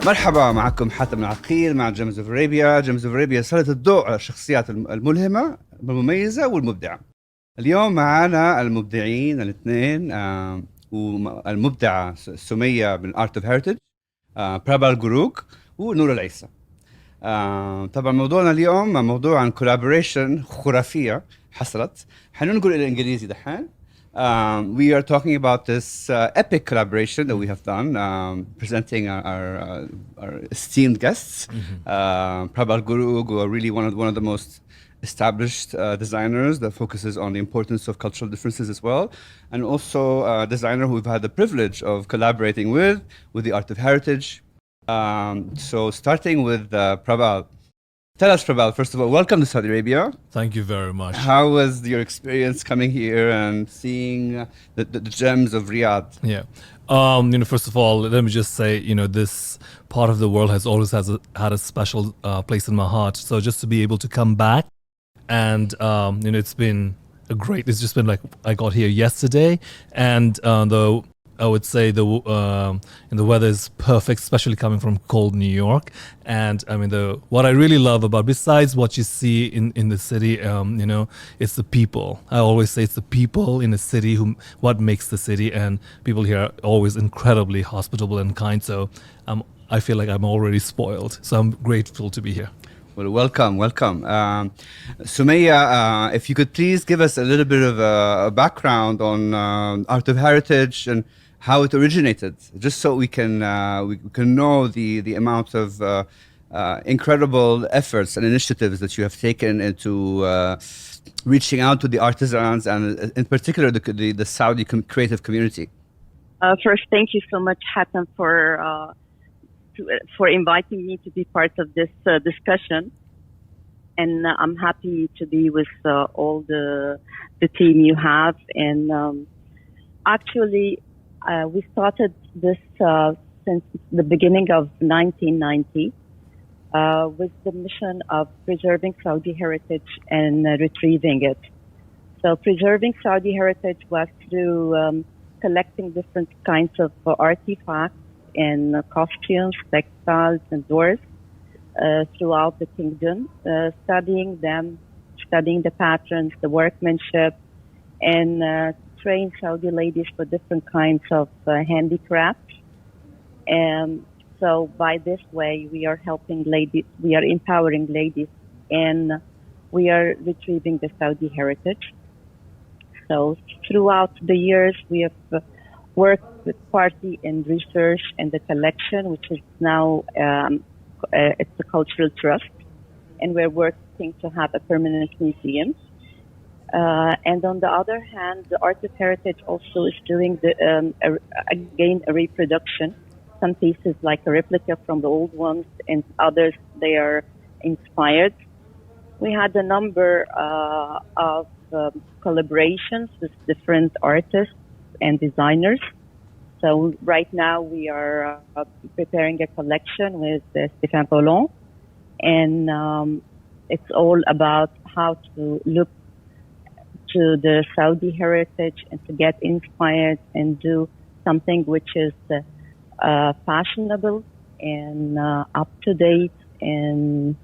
مرحبا، معكم حاتم العقيل مع gemsofarabia. gemsofarabia سلط الضوء على الشخصيات الملهمة المميزة والمبدعة. اليوم معنا المبدعين الاثنين والمبدعة سمية من Art of Heritage، برابال جروك ونور العيسى. طبعا موضوعنا اليوم موضوع عن collaboration خرافية حصلت. حننقل إلى الإنجليزي دحين. We are talking about this epic collaboration that we have done, presenting our esteemed guests. Prabal Gurung, who are really one of the most established designers that focuses on the importance of cultural differences as well, and also a designer who we've had the privilege of collaborating with the Art of Heritage. So starting with Prabal. Tell us, Prabal, first of all, welcome to Saudi Arabia. Thank you very much. How was your experience coming here and seeing the gems of Riyadh? Yeah. First of all, let me just say, this part of the world has always had a special place in my heart. So just to be able to come back and, it's just been like I got here yesterday, and I would say the weather is perfect, especially coming from cold New York. And I mean, what I really love about, besides what you see in the city, it's the people. I always say it's the people in the city what makes the city, and people here are always incredibly hospitable and kind. So I feel like I'm already spoiled. So I'm grateful to be here. Well, welcome. Sumaya, if you could please give us a little bit of a background on Art of Heritage and how it originated, just so we can know the amount of incredible efforts and initiatives that you have taken into reaching out to the artisans and in particular the Saudi creative community. First, thank you so much, Hatem, for inviting me to be part of this discussion. And I'm happy to be with all the team you have. And actually, we started this since the beginning of 1990 with the mission of preserving Saudi heritage and retrieving it. So preserving Saudi heritage was through collecting different kinds of artifacts and costumes, textiles, and doors throughout the kingdom, studying them, studying the patterns, the workmanship, and train Saudi ladies for different kinds of handicrafts. And so by this way, we are helping ladies, we are empowering ladies, and we are retrieving the Saudi heritage. So throughout the years, we have worked with party and research and the collection, which is now it's a cultural trust, and we're working to have a permanent museum. And on the other hand, the Art of Heritage also is doing a reproduction. Some pieces like a replica from the old ones, and others they are inspired. We had a number of collaborations with different artists and designers. So right now we are preparing a collection with Stéphane Paulon, and it's all about how to look to the Saudi heritage and to get inspired and do something which is fashionable and up to date, and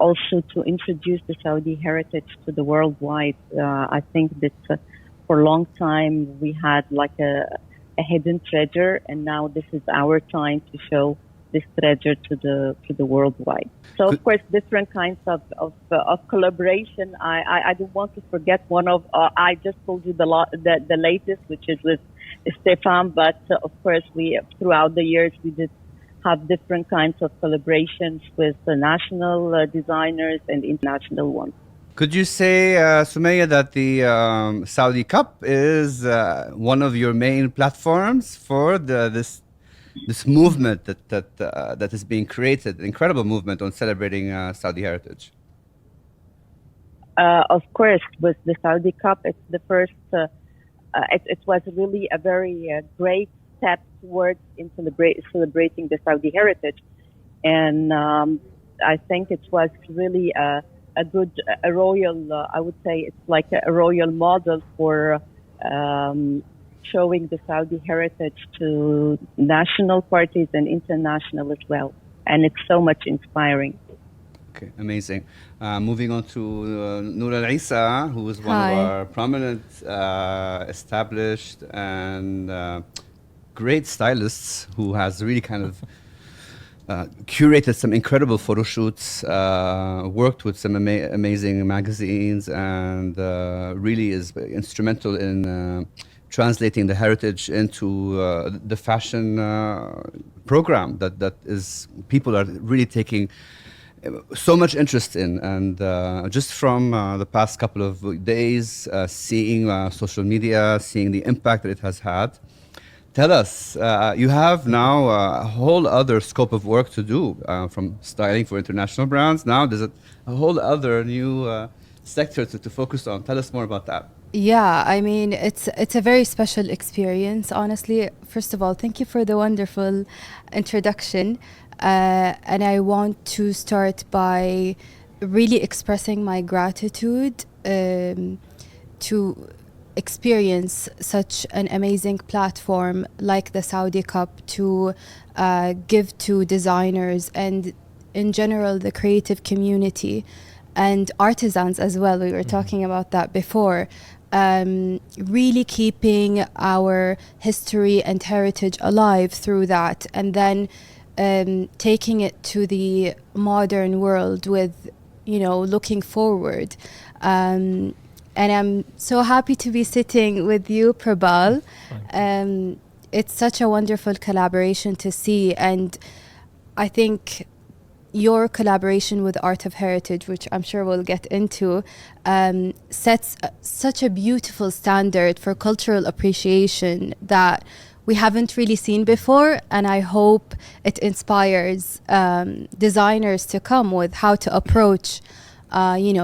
also to introduce the Saudi heritage to the worldwide. I think that for a long time we had like a hidden treasure, and now this is our time to show this treasure to the worldwide. So of course, different kinds of collaboration. I don't want to forget one of. I just told you the latest, which is with Stéphane. But of course, we throughout the years we did have different kinds of collaborations with the national designers and international ones. Could you say, Sumaya, that the Saudi Cup is one of your main platforms for this movement that is being created, incredible movement on celebrating Saudi heritage? Of course, with the Saudi Cup, it's the first. It was really a very great step towards in celebrating the Saudi heritage, and I think it was really a royal. I would say it's like a royal model for showing the Saudi heritage to national parties and international as well. And it's so much inspiring. Okay, amazing. Moving on to Noor Al Isa, who is one Hi. of our prominent, established, and great stylists who has really kind of curated some incredible photo shoots, worked with some amazing magazines, and really is instrumental in translating the heritage into the fashion program that is people are really taking so much interest in. And just from the past couple of days, seeing social media, seeing the impact that it has had. Tell us, you have now a whole other scope of work to do, from styling for international brands. Now there's a whole other new sector to focus on. Tell us more about that. Yeah, I mean, it's a very special experience, honestly. First of all, thank you for the wonderful introduction. And I want to start by really expressing my gratitude to experience such an amazing platform like the Saudi Cup to give to designers and in general the creative community and artisans as well. We were talking about that before. Really keeping our history and heritage alive through that, and then taking it to the modern world with, looking forward. And I'm so happy to be sitting with you, Prabal. It's such a wonderful collaboration to see, and I think your collaboration with Art of Heritage, which I'm sure we'll get into, sets such a beautiful standard for cultural appreciation that we haven't really seen before, and I hope it inspires designers to come with how to approach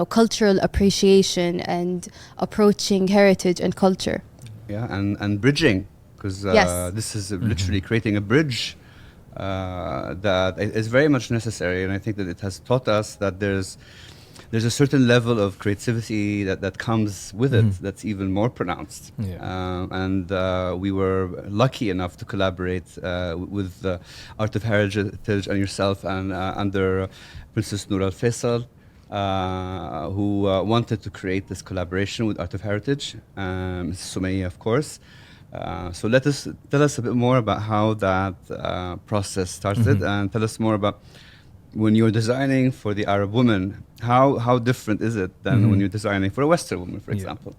cultural appreciation and approaching heritage and culture. Yeah, and bridging, because Yes. this is literally creating a bridge that is very much necessary. And I think that it has taught us that there's a certain level of creativity that comes with it that's even more pronounced. Yeah. And we were lucky enough to collaborate with Art of Heritage and yourself, and under Princess Noor Al Faisal, who wanted to create this collaboration with Art of Heritage, Mrs. Sumaya, of course. So tell us a bit more about how that process started, and tell us more about when you're designing for the Arab woman, how different is it than when you're designing for a Western woman, for example?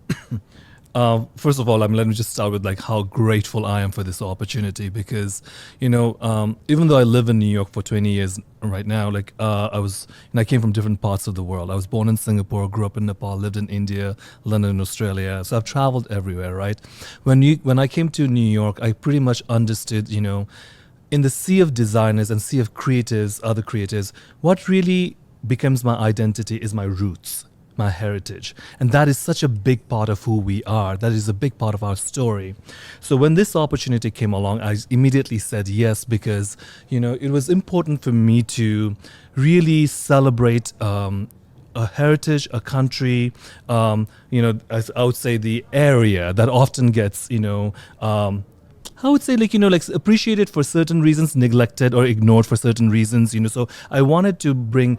First of all, let me just start with how grateful I am for this opportunity, because, even though I live in New York for 20 years right now, I came from different parts of the world. I was born in Singapore, grew up in Nepal, lived in India, London, Australia. So I've traveled everywhere, right? When I came to New York, I pretty much understood, in the sea of designers and sea of creatives, other creatives, what really becomes my identity is my roots, my heritage. And that is such a big part of who we are. That is a big part of our story. So when this opportunity came along, I immediately said yes, because, it was important for me to really celebrate a heritage, a country, as I would say the area that often gets, I would say appreciated for certain reasons, neglected or ignored for certain reasons, so I wanted to bring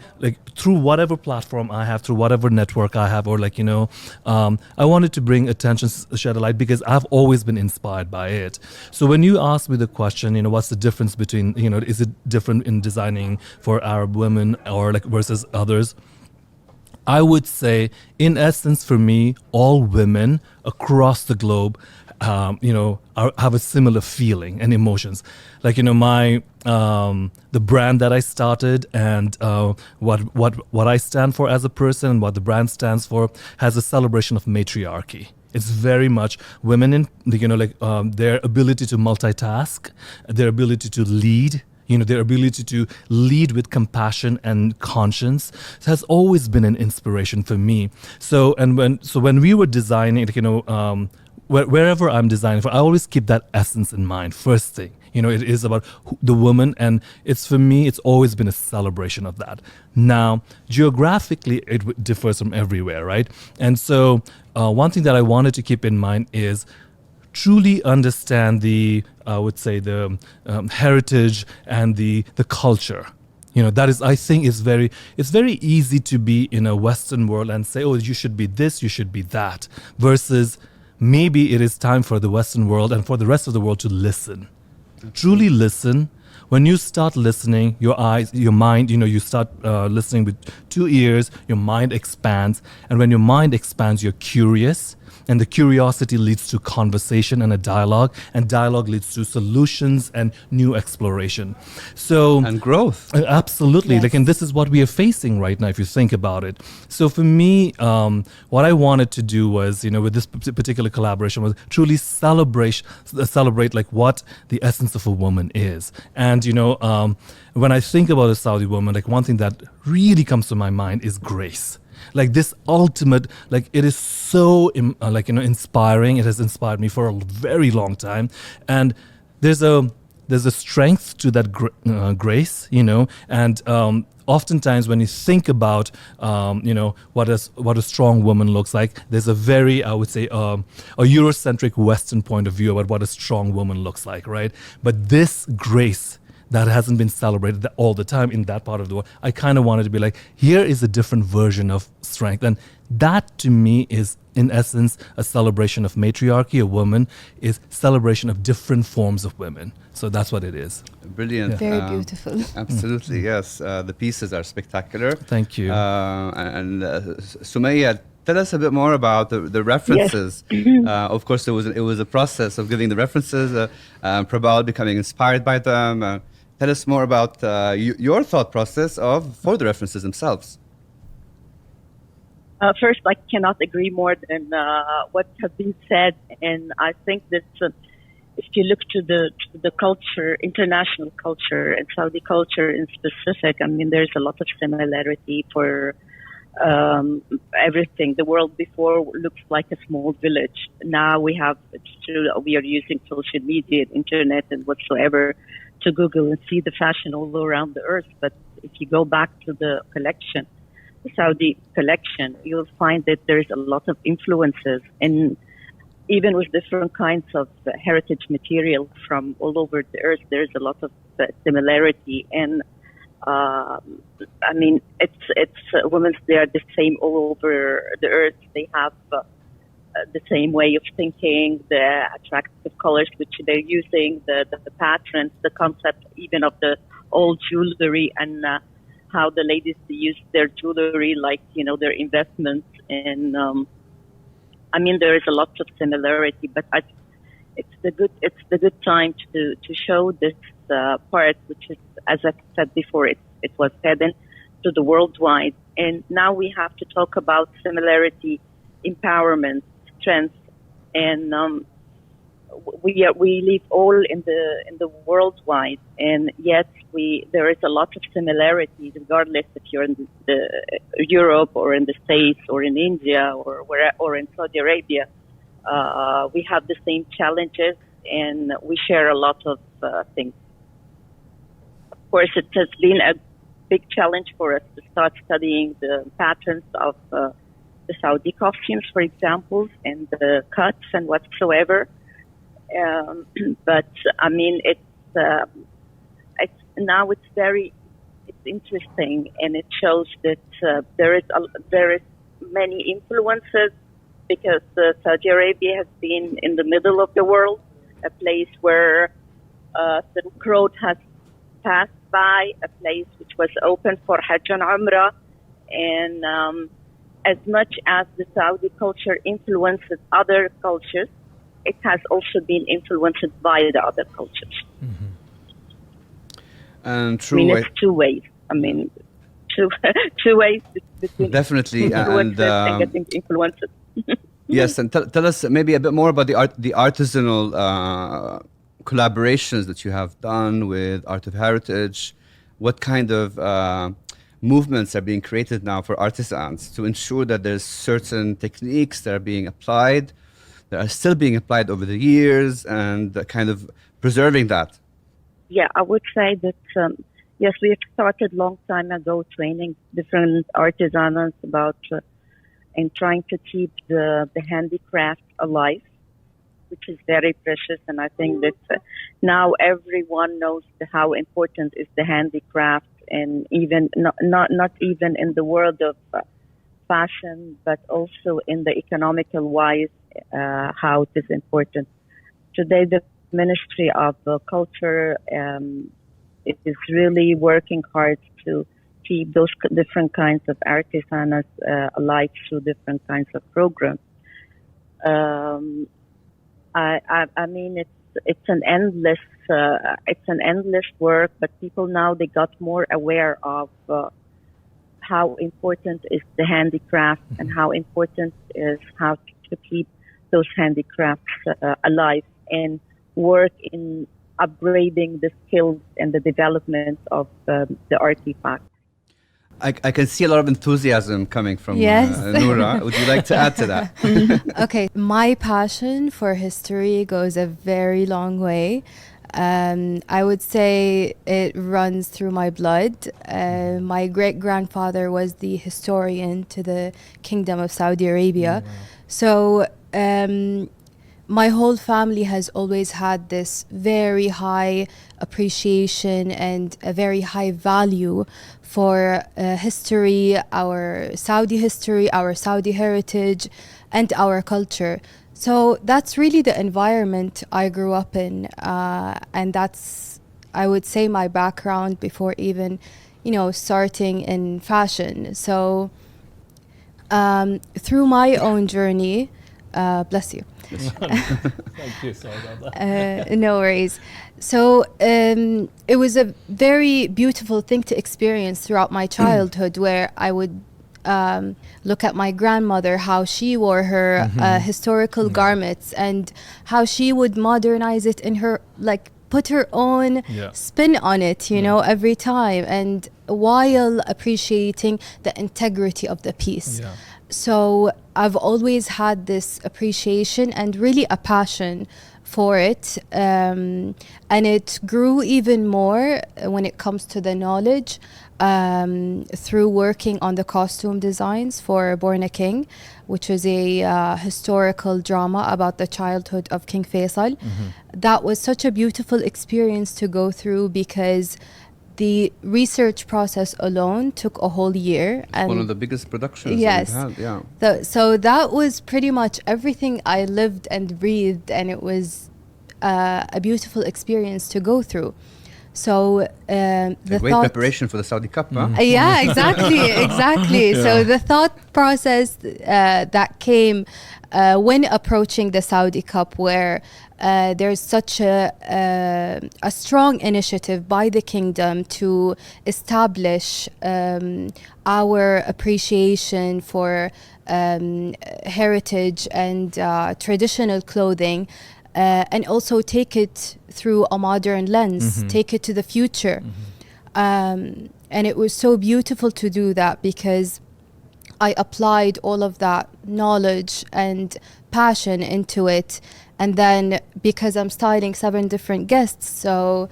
through whatever platform I have, through whatever network I have, or I wanted to bring attention, shed a light, because I've always been inspired by it. So when you ask me the question, what's the difference between, is it different in designing for Arab women or versus others? I would say, in essence, for me, all women across the globe have a similar feeling and emotions. My the brand that I started, and what I stand for as a person, and what the brand stands for, has a celebration of matriarchy. It's very much women in their ability to multitask, their ability to lead. Their ability to lead with compassion and conscience has always been an inspiration for me. So when we were designing, wherever I'm designing for, I always keep that essence in mind. First thing, it is about the woman, and for me, it's always been a celebration of that. Now, geographically, it differs from everywhere, right? And so one thing that I wanted to keep in mind is truly understand the, I would say, the heritage and the culture. That is, I think, it's very easy to be in a Western world and say, oh, you should be this, you should be that, versus maybe it is time for the Western world and for the rest of the world to listen. Truly listen. When you start listening, your eyes, your mind, you start listening with 2 ears, your mind expands. And when your mind expands, you're curious. And the curiosity leads to conversation and a dialogue. And dialogue leads to solutions and new exploration. And growth. Absolutely. Yes. And this is what we are facing right now, if you think about it. So for me, what I wanted to do was, with this particular collaboration, was truly celebrate like what the essence of a woman is. And, when I think about a Saudi woman, like one thing that really comes to my mind is grace. Like this ultimate, like it is so inspiring. It has inspired me for a very long time, and there's a strength to that grace, and oftentimes when you think about what a strong woman looks like, there's a very, I would say, a Eurocentric Western point of view about what a strong woman looks like, right? But this grace that hasn't been celebrated all the time in that part of the world, I kind of wanted to be like, here is a different version of strength. And that to me is, in essence, a celebration of matriarchy. A woman is celebration of different forms of women. So that's what it is. Brilliant. Very beautiful. Absolutely, yes. The pieces are spectacular. Thank you. Sumaya, tell us a bit more about the references. Yes. Of course, it was a process of giving the references, Prabal becoming inspired by them. Tell us more about your thought process for the references themselves. First, I cannot agree more than what has been said, and I think that if you look to the culture, international culture, and Saudi culture in specific, I mean, there's a lot of similarity for everything. The world before looks like a small village. Now we are using social media, internet, and whatsoever to Google and see the fashion all around the earth. But if you go back to the collection, the Saudi collection, you'll find that there's a lot of influences, and even with different kinds of heritage material from all over the earth, there's a lot of similarity. And I mean, it's women, they are the same all over the earth. They have the same way of thinking, the attractive colors which they're using, the patterns, the concept even of the old jewelry, and how the ladies use their jewelry, like, their investments. And I mean, there is a lot of similarity, but it's the good time to show this part, which is, as I said before, it was hidden to the worldwide. And now we have to talk about similarity, empowerment, strength, and we live all in the worldwide, and yet there is a lot of similarity, regardless if you're in the Europe or in the States or in India or in Saudi Arabia. We have the same challenges, and we share a lot of things. Of course, it has been a big challenge for us to start studying the patterns of the Saudi costumes, for example, and the cuts and whatsoever. But I mean, it's interesting, and it shows that there is many influences, because Saudi Arabia has been in the middle of the world, a place where Silk Road has passed by, a place which was open for Hajj and Umrah, and as much as the Saudi culture influences other cultures, it has also been influenced by the other cultures. Mm-hmm. And it's two ways. I mean, two ways between definitely influences and getting influences. Yes, and tell us maybe a bit more about the artisanal collaborations that you have done with Art of Heritage. What kind of movements are being created now for artisans to ensure that there's certain techniques that are being applied, that are still being applied over the years, and kind of preserving that? Yeah, I would say that, yes, we have started a long time ago training different artisans about and trying to keep the handicraft alive. which is very precious. And I think that now everyone knows how important is the handicraft, and even not even in the world of fashion, but also in the economical wise, how it is important. Today, the Ministry of Culture it is really working hard to keep those different kinds of artisans alive through different kinds of programs. I mean, it's an endless work, but people now they got more aware of how important is the handicraft and how important is how to keep those handicrafts alive and work in upgrading the skills and the development of the artifacts. I can see a lot of enthusiasm coming from Yes. Noura. Would you like to add to that? Okay, my passion for history goes a very long way. I would say it runs through my blood. My great-grandfather was the historian to the Kingdom of Saudi Arabia. So my whole family has always had this very high appreciation and a very high value for history, our Saudi heritage, and our culture. So that's really the environment I grew up in, and that's, I would say, my background before even, starting in fashion. So through my own journey, bless you. Thank you. Sorry about that. No worries. So it was a very beautiful thing to experience throughout my childhood, where I would look at my grandmother, how she wore her historical garments, and how she would modernize it in her, put her own spin on it, every time, and while appreciating the integrity of the piece. Yeah. So I've always had this appreciation and really a passion for it, and it grew even more when it comes to the knowledge through working on the costume designs for Born a King, which was a historical drama about the childhood of King Faisal. That was such a beautiful experience to go through, because the research process alone took a whole year. And One of the biggest productions yes, that we've had, yeah. So that was pretty much everything I lived and breathed, and it was a beautiful experience to go through. So A great preparation for the Saudi Cup, huh? yeah, exactly. So the thought process that came when approaching the Saudi Cup, where there's such a strong initiative by the kingdom to establish our appreciation for heritage and traditional clothing, and also take it through a modern lens, take it to the future. And it was so beautiful to do that, because I applied all of that knowledge and passion into it. And then, because I'm styling 7 different guests, so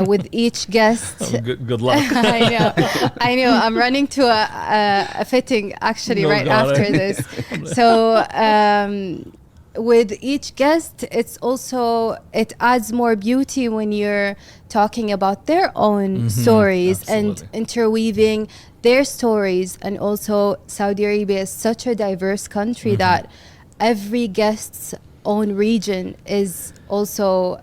with each guest... Good luck. I know. I'm running to a fitting, actually, right after this. So with each guest, it adds more beauty when you're talking about their own stories and interweaving their stories. And also, Saudi Arabia is such a diverse country that every guest's own region is also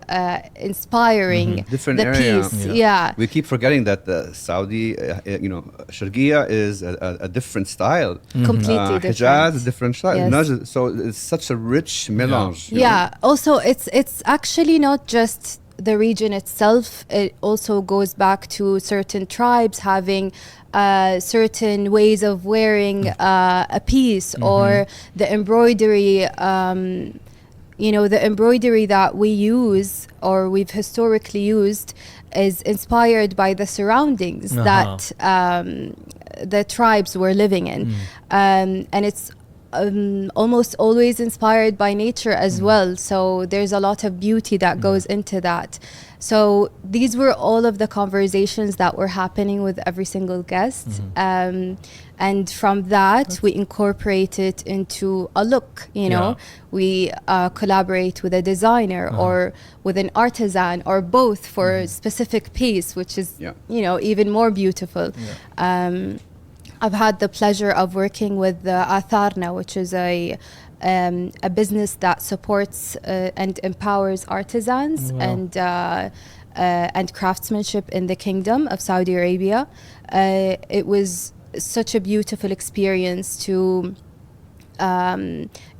inspiring different the area. piece. Yeah. We keep forgetting that the Saudi, Shargia is a different style. Completely different. HEJAZ is a different style. Yes. NAJED, so it's such a rich melange. you know? Yeah. Also, it's actually not just the region itself. It also goes back to certain tribes having certain ways of wearing a piece, or the embroidery. The embroidery that we use, or we've historically used, is inspired by the surroundings that the tribes were living in. And it's almost always inspired by nature as well. So there's a lot of beauty that goes into that. So these were all of the conversations that were happening with every single guest. And from that, we incorporate it into a look, you know. We collaborate with a designer or with an artisan or both for a specific piece, which is, you know, even more beautiful. I've had the pleasure of working with Atharna, which is a business that supports and empowers artisans and craftsmanship in the Kingdom of Saudi Arabia. It was such a beautiful experience to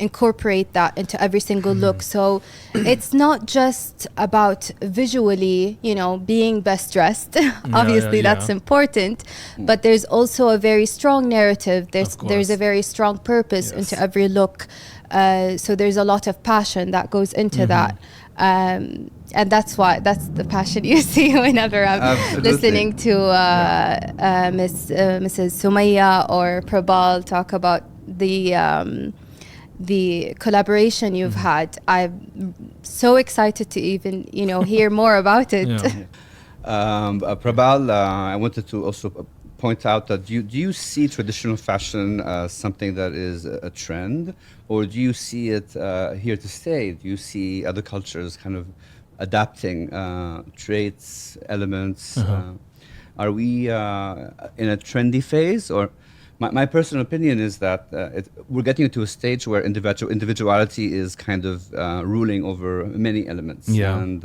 incorporate that into every single look. So it's not just about visually, you know, being best dressed. Obviously that's important, but there's also a very strong narrative. There's a very strong purpose into every look. So there's a lot of passion that goes into that. And that's the passion you see whenever I'm listening to Mrs. Sumaya or Prabal talk about the collaboration you've had. I'm so excited to even, you know, hear more about it. Prabal, I wanted to also point out that do you see traditional fashion as something that is a trend, or do you see it here to stay? Do you see other cultures kind of adapting traits, elements? Are we in a trendy phase, or my personal opinion is that we're getting to a stage where individuality is kind of ruling over many elements. And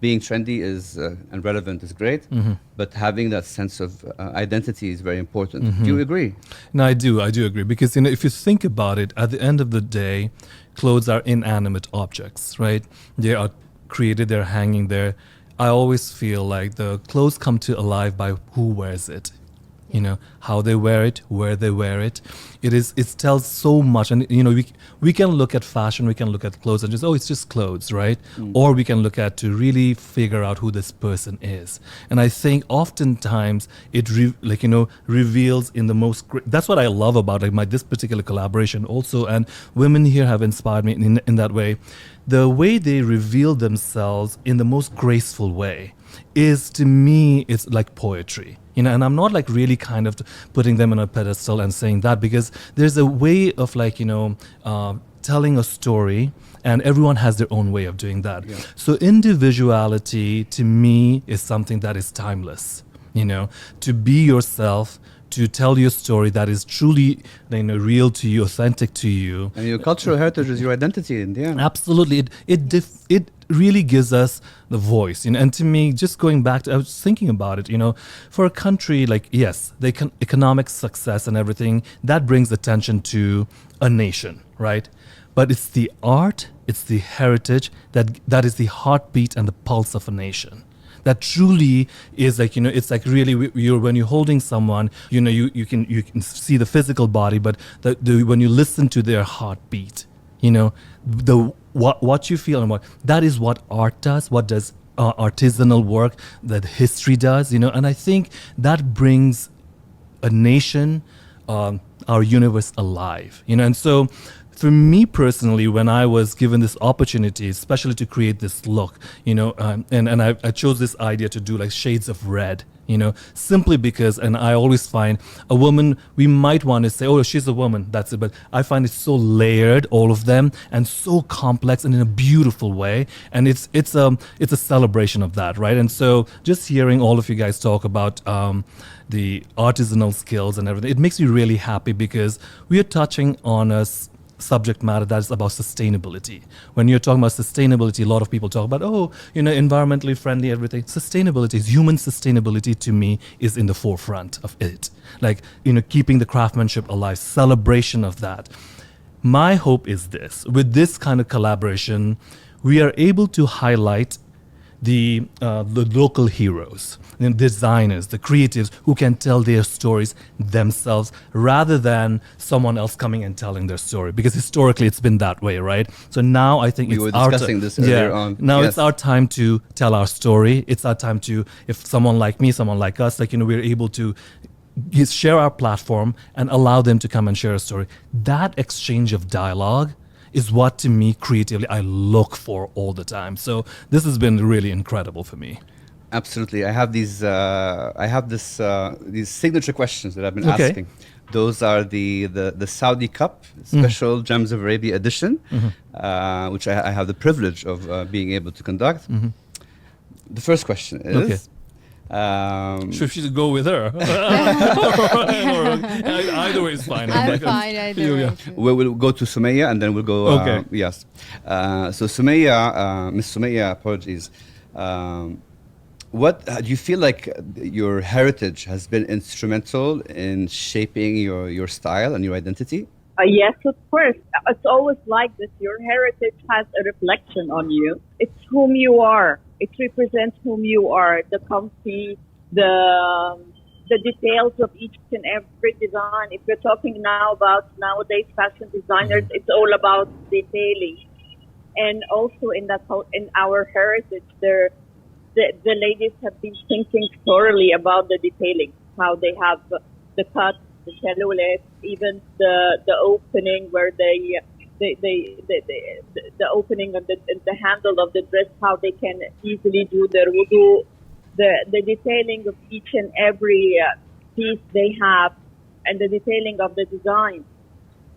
being trendy is and relevant is great, but having that sense of identity is very important. Do you agree? No, I do agree, because, you know, if you think about it, at the end of the day, clothes are inanimate objects, right? They are created, they're hanging there. I always feel like the clothes come to alive by who wears it. You know, how they wear it, where they wear it. It tells so much. And, you know, we can look at fashion, we can look at clothes and just, oh, it's just clothes, right? Or we can look at to really figure out who this person is. And I think oftentimes it reveals in the most that's what I love about this particular collaboration also. And women here have inspired me in that way. The way they reveal themselves in the most graceful way is, to me, it's like poetry. You know, and I'm not like really kind of putting them on a pedestal and saying that, because there's a way of like, you know, telling a story, and everyone has their own way of doing that. So individuality to me is something that is timeless, you know, to be yourself, to tell your story that is truly, you know, real to you, authentic to you. And your cultural heritage is your identity in the end. Absolutely. It really gives us the voice. You know, and to me, just going back to, I was thinking about it, you know, for a country like, yes, the economic success and everything, that brings attention to a nation, right? But it's the art, it's the heritage that is the heartbeat and the pulse of a nation. That truly is like, you know, it's like really when you're holding someone, you know, you can see the physical body, but when you listen to their heartbeat, you know, what you feel and that is what art does. What does artisanal work, that history does, you know. And I think that brings a nation, our universe alive, you know. And so for me personally, when I was given this opportunity, especially to create this look, you know, and I chose this idea to do like shades of red, you know, simply because, and I always find a woman, we might want to say, oh, she's a woman, that's it. But I find it so layered, all of them, and so complex and in a beautiful way. And it's a celebration of that, right? And so just hearing all of you guys talk about the artisanal skills and everything, it makes me really happy, because we are touching on us subject matter that is about sustainability. When you're talking about sustainability, a lot of people talk about, oh, you know, environmentally friendly, everything. Sustainability, human sustainability to me is in the forefront of it. Like, you know, keeping the craftsmanship alive, celebration of that. My hope is this: with this kind of collaboration, we are able to highlight the local heroes, the designers, the creatives who can tell their stories themselves rather than someone else coming and telling their story. Because historically it's been that way, right? So now I think we were discussing this earlier on. Now it's our time to tell our story. It's our time to, if someone like me, someone like us, like, you know, we're able to share our platform and allow them to come and share a story. That exchange of dialogue is what, to me, creatively, I look for all the time. So this has been really incredible for me. Absolutely. I have these signature questions that I've been Okay. asking. Those are the Saudi Cup special Gems of Arabia edition, which I have the privilege of being able to conduct. The first question is, Should she go with her? Either way is fine. I'm fine. I do. Yeah. we'll go to Sumaya and then we'll go. Okay. Yes. So Sumaya, Miss Sumaya, apologies. What do you feel like your heritage has been instrumental in shaping your style and your identity? Yes, of course. It's always like this. Your heritage has a reflection on you. It's whom you are. It represents whom you are. The comfy, the details of each and every design. If you're talking now about nowadays fashion designers, it's all about detailing. And also in our heritage, the ladies have been thinking thoroughly about the detailing, how they have the cut, the silhouette, even the opening where the opening of the handle of the dress, how they can easily do their wudu, the detailing of each and every piece they have, and the detailing of the design.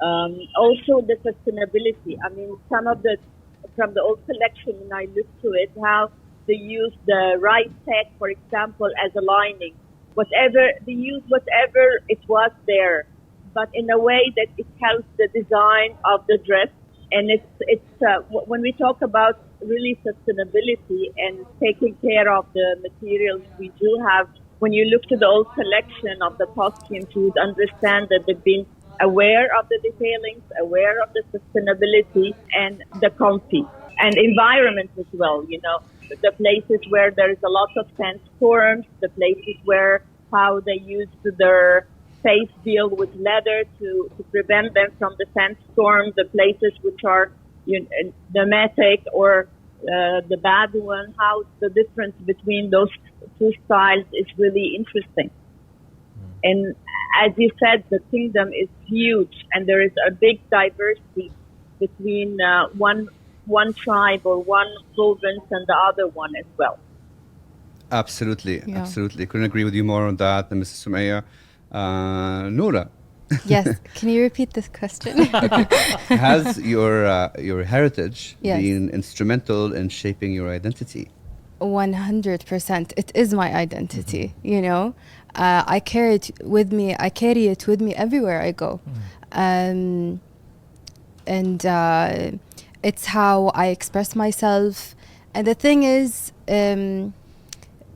Also the sustainability. I mean, from the old collection, when I look to it, how they use the right tech, for example, as a lining. They use whatever it was there, but in a way that it helps the design of the dress. And it's when we talk about really sustainability and taking care of the materials we do have, when you look to the old collection of the costumes, you would understand that they've been aware of the detailings, aware of the sustainability and the comfy and environment as well, the places where there is a lot of sandstorms, the places where how they use their face deal with leather to prevent them from the sandstorm, the places which are pneumatic or the bad one, how the difference between those two styles is really interesting. And as you said, the kingdom is huge and there is a big diversity between one tribe or one province and the other one as well. Absolutely, Yeah. absolutely. Couldn't agree with you more on that than Mrs. Sumaya. Noura, Yes. Can you repeat this question? has your heritage Yes. been instrumental in shaping your identity? 100%. It is my identity. I carry it with me. I carry it with me everywhere I go, and it's how I express myself. And the thing is,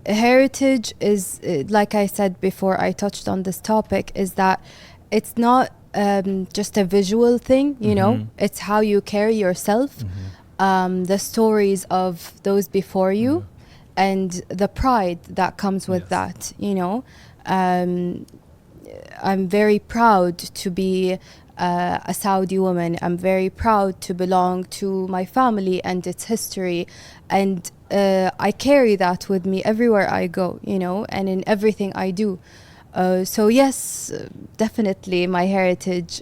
heritage is, like I said before, I touched on this topic, is that it's not just a visual thing. It's how you carry yourself, the stories of those before you, and the pride that comes with that. I'm very proud to be a Saudi woman. I'm very proud to belong to my family and its history, and I carry that with me everywhere I go, and in everything I do. So yes, definitely my heritage,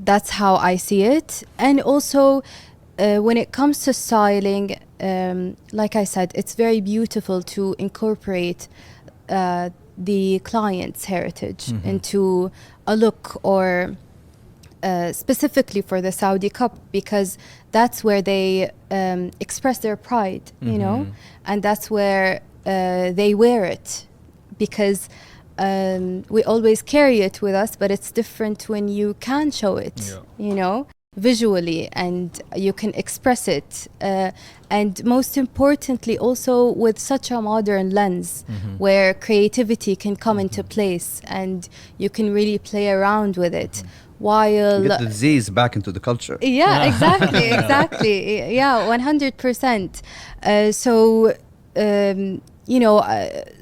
that's how I see it. And also when it comes to styling, like I said, it's very beautiful to incorporate the client's heritage into a look, or specifically for the Saudi Cup, because that's where they express their pride, and that's where they wear it, because we always carry it with us, but it's different when you can show it, visually, and you can express it, and most importantly also with such a modern lens, where creativity can come into place and you can really play around with it, while Get the disease back into the culture. yeah, exactly. Yeah, 100%.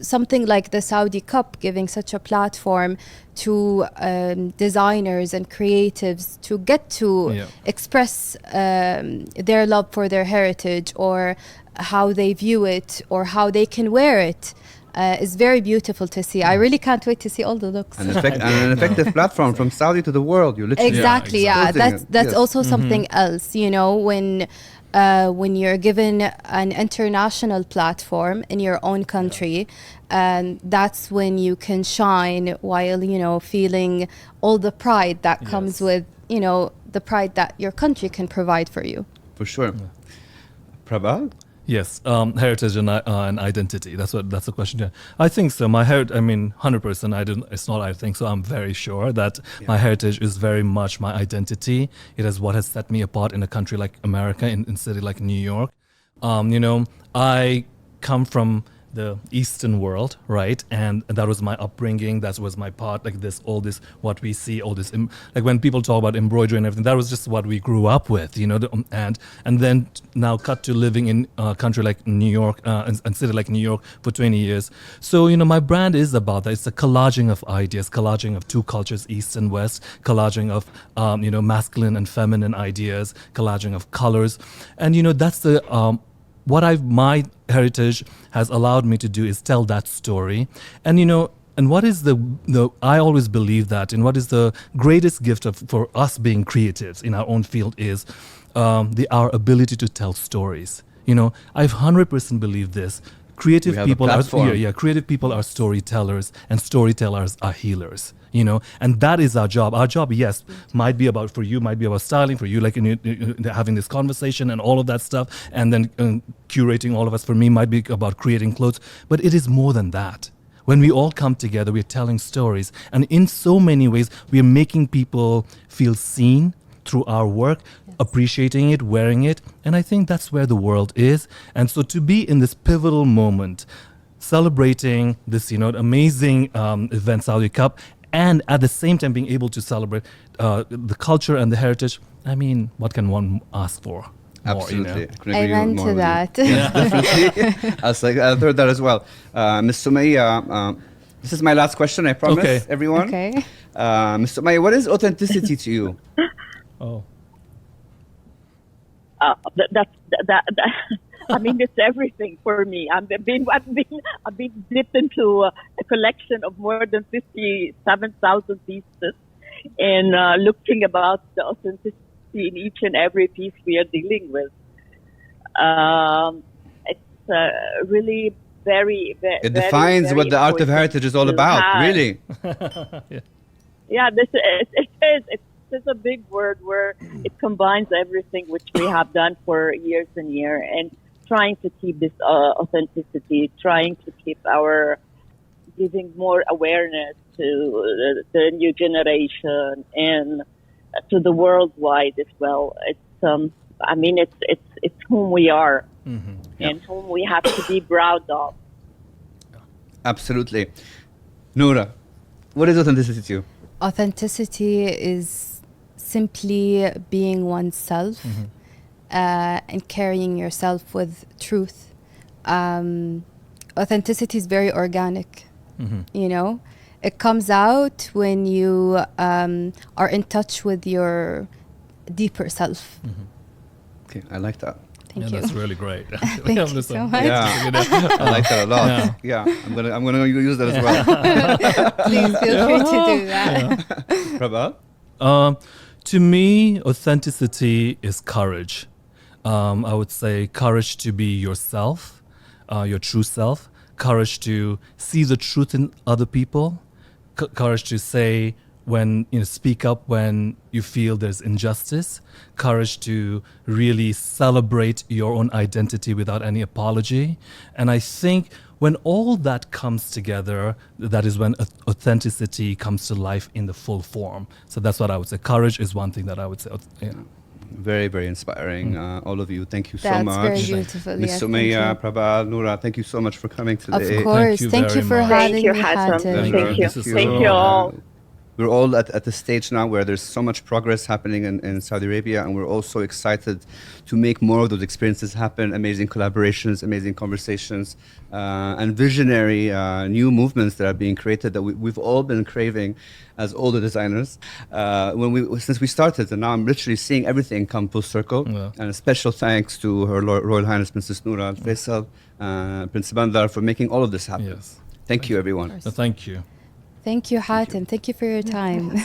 Something like the Saudi Cup giving such a platform to designers and creatives to get to express their love for their heritage, or how they view it, or how they can wear it. is very beautiful to see. I really can't wait to see all the looks. An effective platform from Saudi to the world. You literally Exactly, yeah. exposing it. That's Yes. also something else, you know, when you're given an international platform in your own country, that's when you can shine while, you know, feeling all the pride that comes with, you know, the pride that your country can provide for you. For sure. Prabal? Yes, heritage and identity. That's the question. Yeah. I think so. My heritage. I mean, 100%. It's not. I think so. I'm very sure that my heritage is very much my identity. It is what has set me apart in a country like America, in a city like New York. You know, I come from the Eastern world, right? And that was my upbringing. That was my part. Like all this, what we see, all this, like when people talk about embroidery and everything, that was just what we grew up with, you know. And then now cut to living in a country like New York and city like New York for 20 years. So, you know, my brand is about that. It's a collaging of ideas, collaging of two cultures, East and West, collaging of, you know, masculine and feminine ideas, collaging of colors. And, you know, that's the, my heritage has allowed me to do is tell that story. And, you know, and what is I always believe that, and what is the greatest gift for us being creatives in our own field is our ability to tell stories. You know, I've 100% believe this. Creative people creative people are storytellers, and storytellers are healers. You know, and that is our job. Our job, yes, might be about styling, for you, like having this conversation and all of that stuff, and then curating all of us. For me, might be about creating clothes, but it is more than that. When we all come together, we're telling stories, and in so many ways, we are making people feel seen through our work, appreciating it, wearing it, and I think that's where the world is. And so to be in this pivotal moment, celebrating this, you know, amazing event, Saudi Cup, and at the same time being able to celebrate the culture and the heritage, I mean, what can one ask for? Absolutely. I ran to that. Yes, definitely. I'll third that as well. Ms. Sumaya, this is my last question, I promise, everyone. Okay. Ms. Sumaya, what is authenticity to you? Oh. I mean, it's everything for me. I've been dipped into a collection of more than 57,000 pieces, and looking about the authenticity in each and every piece we are dealing with. It's really very, very. It defines very what the art of heritage is all about, really. Yeah, it is. It's a big word where it combines everything which we have done for years and years, and trying to keep this authenticity, trying to keep giving more awareness to the new generation and to the worldwide as well. It's I mean, it's whom we are, and whom we have to be proud of. Absolutely. Noura, what is authenticity to you? Authenticity is simply being oneself and carrying yourself with truth. Authenticity is very organic, you know. It comes out when you are in touch with your deeper self. Okay, I like that. Thank you. That's really great. Thank you so much. Yeah, I like that a lot. Yeah, I'm gonna use that as well. Please feel free to do that. Prabal? To me, authenticity is courage. I would say courage to be yourself, your true self, courage to see the truth in other people, courage to say speak up when you feel there's injustice, courage to really celebrate your own identity without any apology. And I think when all that comes together, that is when authenticity comes to life in the full form. So that's what I would say. Courage is one thing that I would say. Yeah. Very, very inspiring. All of you, thank you so That's much. very beautiful. Ms. Yes, Sumaya, Prabal, Noura, thank you so much for coming today. Of course. Thank you for having Thank you, me, Hassan. Hatem. Thank you all. We're all at the stage now where there's so much progress happening in Saudi Arabia, and we're all so excited to make more of those experiences happen, amazing collaborations, amazing conversations, and visionary new movements that are being created that we've all been craving as older designers since we started. And now I'm literally seeing everything come full circle. Yeah. And a special thanks to Her Royal Highness Princess Noura Al Faisal, Prince Bandar, for making all of this happen. Yes. Thank you, everyone. Thank you. Thank you, Hatem. Thank you for your time.